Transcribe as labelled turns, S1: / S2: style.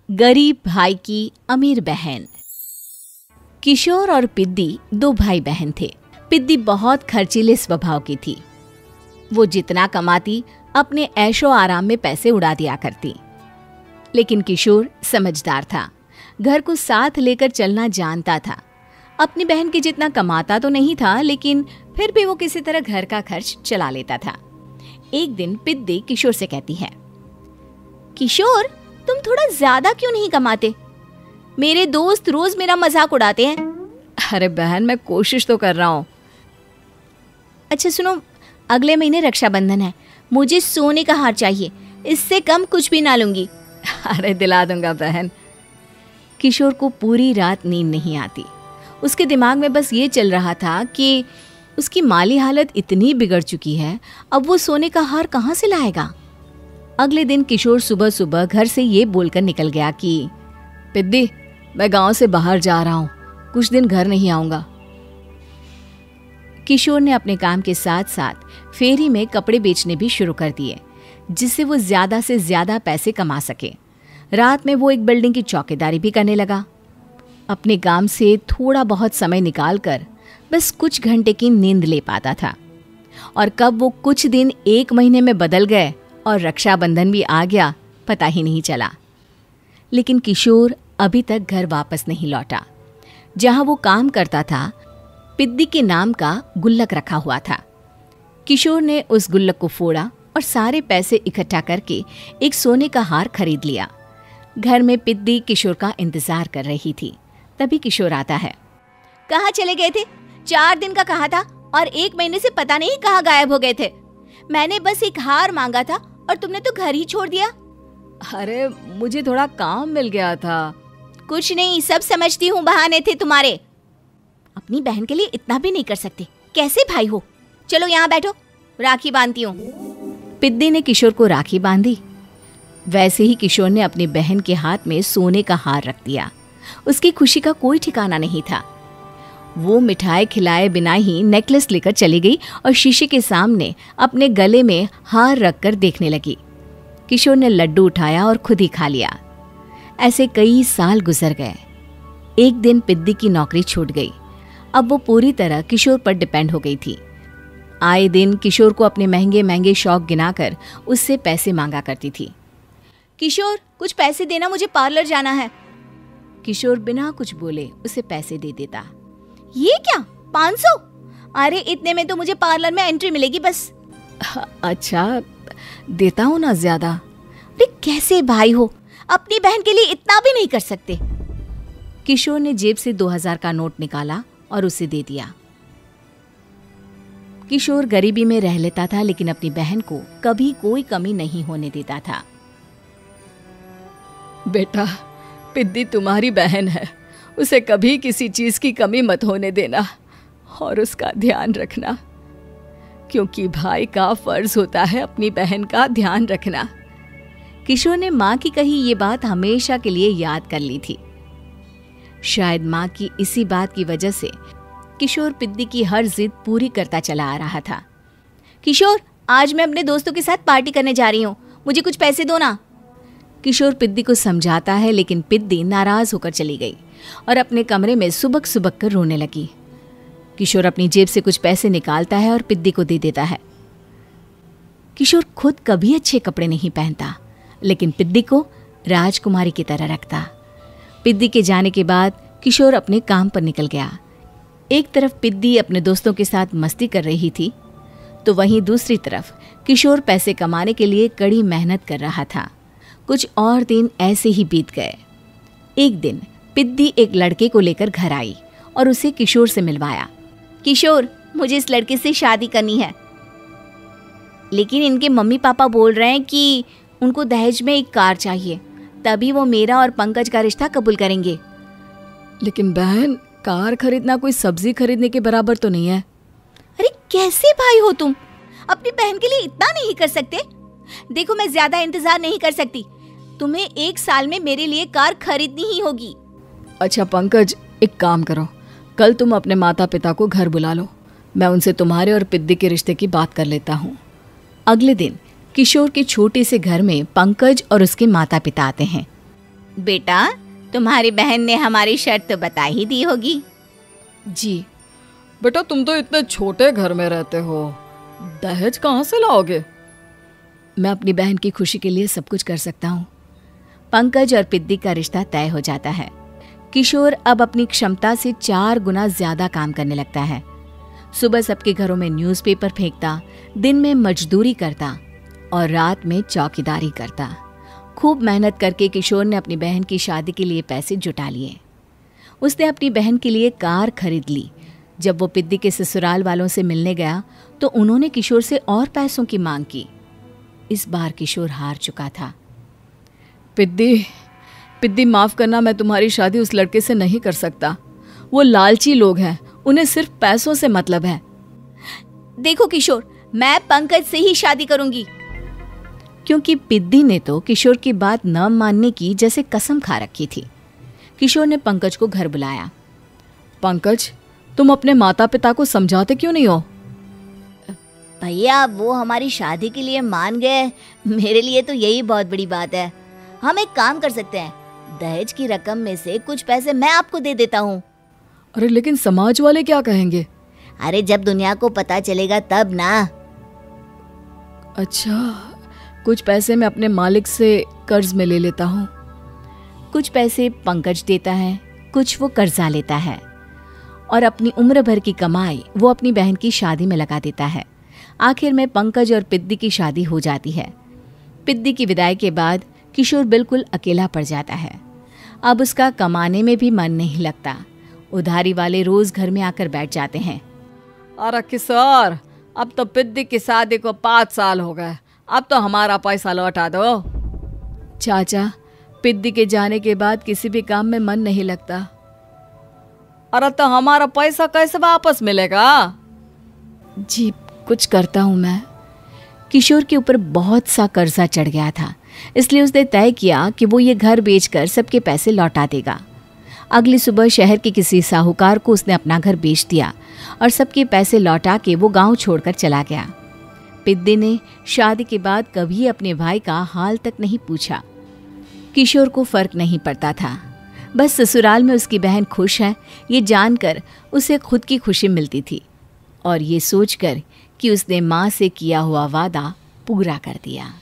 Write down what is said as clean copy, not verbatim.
S1: गरीब भाई की अमीर बहन। किशोर और पिद्दी दो भाई बहन थे। पिद्दी बहुत खर्चीले स्वभाव की थी। वो जितना कमाती अपने ऐशो आराम में पैसे उड़ा दिया करती। लेकिन किशोर समझदार था, घर को साथ लेकर चलना जानता था। अपनी बहन के जितना कमाता तो नहीं था, लेकिन फिर भी वो किसी तरह घर का खर्च चला लेता था। एक दिन पिद्दी किशोर से कहती है, किशोर, तुम थोड़ा ज्यादा क्यों नहीं कमाते? मेरे दोस्त रोज मेरा मजाक उड़ाते हैं।
S2: अरे बहन, मैं कोशिश तो कर रहा हूँ।
S1: अच्छा सुनो, अगले महीने रक्षाबंधन है, मुझे सोने का हार चाहिए, इससे कम कुछ भी ना लूंगी।
S2: अरे दिला दूंगा बहन।
S1: किशोर को पूरी रात नींद नहीं आती। उसके दिमाग में बस ये चल रहा था कि उसकी माली हालत इतनी बिगड़ चुकी है, अब वो सोने का हार कहाँ से लाएगा। अगले दिन किशोर सुबह सुबह घर से ये बोलकर निकल गया कि
S2: पिद्दी, मैं गांव से बाहर जा रहा हूँ, कुछ दिन घर नहीं आऊंगा।
S1: किशोर ने अपने काम के साथ साथ फेरी में कपड़े बेचने भी शुरू कर दिए, जिससे वो ज्यादा से ज्यादा पैसे कमा सके। रात में वो एक बिल्डिंग की चौकीदारी भी करने लगा। अपने काम से थोड़ा बहुत समय निकालकर बस कुछ घंटे की नींद ले पाता था। और कब वो कुछ दिन एक महीने में बदल गए और रक्षाबंधन भी आ गया, पता ही नहीं चला। लेकिन किशोर अभी तक घर वापस नहीं लौटा। जहां वो काम करता था, पिद्दी के नाम का गुल्लक रखा हुआ था। किशोर ने उस गुल्लक को फोड़ा और सारे पैसे इकट्ठा करके एक सोने का हार खरीद लिया। घर में पिद्दी किशोर का इंतजार कर रही थी। तभी किशोर आता है। कहाँ चले गए थे? 4 दिन का कहा था और 1 महीने से पता नहीं कहाँ गायब हो गए थे। मैंने बस एक हार मांगा था और तुमने तो घर ही छोड़ दिया।
S2: अरे मुझे थोड़ा काम मिल गया था।
S1: कुछ नहीं, सब समझती हूँ, बहाने थे तुम्हारे। अपनी बहन के लिए इतना भी नहीं कर सकते, कैसे भाई हो? चलो यहाँ बैठो, राखी बांधती हूँ। पिद्दी ने किशोर को राखी बांधी। वैसे ही किशोर ने अपनी बहन के हाथ में सोने का हार रख दिया। उसकी खुशी का कोई ठिकाना नहीं था। वो मिठाई खिलाए बिना ही नेकलेस लेकर चली गई और शीशे के सामने अपने गले में हार रखकर देखने लगी। किशोर ने लड्डू उठाया और खुद ही खा लिया। ऐसे कई साल गुजर गए। एक दिन पिद्दी की नौकरी छूट गई। अब वो पूरी तरह किशोर पर डिपेंड हो गई थी। आए दिन किशोर को अपने महंगे महंगे शौक गिनाकर उससे पैसे मांगा करती थी। किशोर, कुछ पैसे देना, मुझे पार्लर जाना है। किशोर बिना कुछ बोले उसे पैसे दे देता। ये क्या, 500? अरे इतने में तो मुझे पार्लर में एंट्री मिलेगी बस।
S2: अच्छा, देता हूँ ना ज्यादा।
S1: अरे कैसे भाई हो, अपनी बहन के लिए इतना भी नहीं कर सकते। किशोर ने जेब से 2000 का नोट निकाला और उसे दे दिया। किशोर गरीबी में रह लेता था, लेकिन अपनी बहन को कभी कोई कमी नहीं होने देता था।
S2: बेटा, पिद्दी तुम्हारी बहन है, उसे कभी किसी चीज की कमी मत होने देना और उसका ध्यान रखना, क्योंकि भाई का फर्ज होता है अपनी बहन का ध्यान रखना।
S1: किशोर ने माँ की कही ये बात हमेशा के लिए याद कर ली थी। शायद माँ की इसी बात की वजह से किशोर पिद्दी की हर जिद पूरी करता चला आ रहा था। किशोर, आज मैं अपने दोस्तों के साथ पार्टी करने जा रही हूँ, मुझे कुछ पैसे दो ना। किशोर पिद्दी को समझाता है, लेकिन पिद्दी नाराज होकर चली गई और अपने कमरे में सुबक सुबक कर रोने लगी। किशोर अपनी जेब से कुछ पैसे निकालता है और पिद्दी को दे देता है। किशोर खुद कभी अच्छे कपड़े नहीं पहनता, लेकिन पिद्दी को राजकुमारी की तरह रखता। पिद्दी के जाने के बाद किशोर अपने काम पर निकल गया। एक तरफ पिद्दी अपने दोस्तों के साथ मस्ती कर रही थी, तो वहीं दूसरी तरफ किशोर पैसे कमाने के लिए कड़ी मेहनत कर रहा था। कुछ और दिन ऐसे ही बीत गए। एक दिन पिद्दी एक लड़के को लेकर घर आई और उसे किशोर से मिलवाया। किशोर, मुझे इस लड़के से शादी करनी है, लेकिन इनके मम्मी पापा बोल रहे हैं कि उनको दहेज में एक कार चाहिए, तभी वो मेरा और पंकज का रिश्ता कबूल करेंगे।
S2: लेकिन बहन, कार खरीदना कोई सब्जी खरीदने के बराबर तो नहीं है।
S1: अरे कैसे भाई हो तुम, अपनी बहन के लिए इतना नहीं कर सकते? देखो, मैं ज्यादा इंतजार नहीं कर सकती, तुम्हें 1 साल में मेरे लिए कार खरीदनी ही होगी।
S2: अच्छा पंकज, एक काम करो, कल तुम अपने माता पिता को घर बुला लो, मैं उनसे तुम्हारे और पिद्दी के रिश्ते की बात कर लेता हूँ।
S1: अगले दिन किशोर के छोटे से घर में पंकज और उसके माता पिता आते हैं। बेटा, तुम्हारी बहन ने हमारी शर्त तो बता ही दी होगी।
S2: जी। बेटा, तुम तो इतने छोटे घर में रहते हो, दहेज कहाँ से लाओगे? मैं अपनी बहन की खुशी के लिए सब कुछ कर सकता हूँ।
S1: पंकज और पिद्दी का रिश्ता तय हो जाता है। किशोर अब अपनी क्षमता से 4 गुना ज्यादा काम करने लगता है। सुबह सबके घरों में न्यूज़पेपर फेंकता, दिन में मजदूरी करता और रात में चौकीदारी करता। खूब मेहनत करके किशोर ने अपनी बहन की शादी के लिए पैसे जुटा लिए। उसने अपनी बहन के लिए कार खरीद ली। जब वो पिद्दी के ससुराल वालों से मिलने गया तो उन्होंने किशोर से और पैसों की मांग की। इस बार किशोर हार चुका था।
S2: पिद्दी माफ करना, मैं तुम्हारी शादी उस लड़के से नहीं कर सकता। वो लालची लोग हैं, उन्हें सिर्फ पैसों से मतलब है।
S1: देखो किशोर, मैं पंकज से ही शादी करूंगी। क्योंकि पिद्दी ने तो किशोर की बात न मानने की जैसे कसम खा रखी थी। किशोर ने पंकज को घर बुलाया।
S2: पंकज, तुम अपने माता पिता को समझाते क्यों नहीं हो?
S1: भैया, वो हमारी शादी के लिए मान गए, मेरे लिए तो यही बहुत बड़ी बात है। हम एक काम कर सकते हैं, दहेज की रकम में से कुछ पैसे मैं आपको दे देता हूँ।
S2: अरे लेकिन समाज वाले क्या कहेंगे?
S1: अरे जब दुनिया को पता चलेगा तब ना।
S2: अच्छा, कुछ पैसे मैं अपने मालिक से कर्ज में ले लेता हूँ।
S1: कुछ पैसे पंकज देता है, कुछ वो कर्जा लेता है और अपनी उम्र भर की कमाई वो अपनी बहन की शादी में लगा देता है। आखिर में पंकज और पिद्दी की शादी हो जाती है। पिद्दी की विदाई के बाद किशोर बिल्कुल अकेला पड़ जाता है। अब उसका कमाने में भी मन नहीं लगता। उधारी वाले रोज घर में आकर बैठ जाते हैं।
S2: अरे किशोर, अब तो पिद्दी की शादी को 5 साल हो गए, अब तो हमारा पैसा लौटा दो। चाचा, पिद्दी के जाने के बाद किसी भी काम में मन नहीं लगता। अरे तो हमारा पैसा कैसे वापस मिलेगा?
S1: जी, कुछ करता हूँ मैं। किशोर के ऊपर बहुत सा कर्जा चढ़ गया था, इसलिए उसने तय किया कि वो ये घर बेचकर सबके पैसे लौटा देगा। अगली सुबह शहर के किसी साहूकार को उसने अपना घर बेच दिया और सबके पैसे लौटा के वो गांव छोड़कर चला गया। पिद्दी ने शादी के बाद कभी अपने भाई का हाल तक नहीं पूछा। किशोर को फर्क नहीं पड़ता था, बस ससुराल में उसकी बहन खुश है ये जानकर उसे खुद की खुशी मिलती थी और ये सोचकर कि उसने माँ से किया हुआ वादा पूरा कर दिया।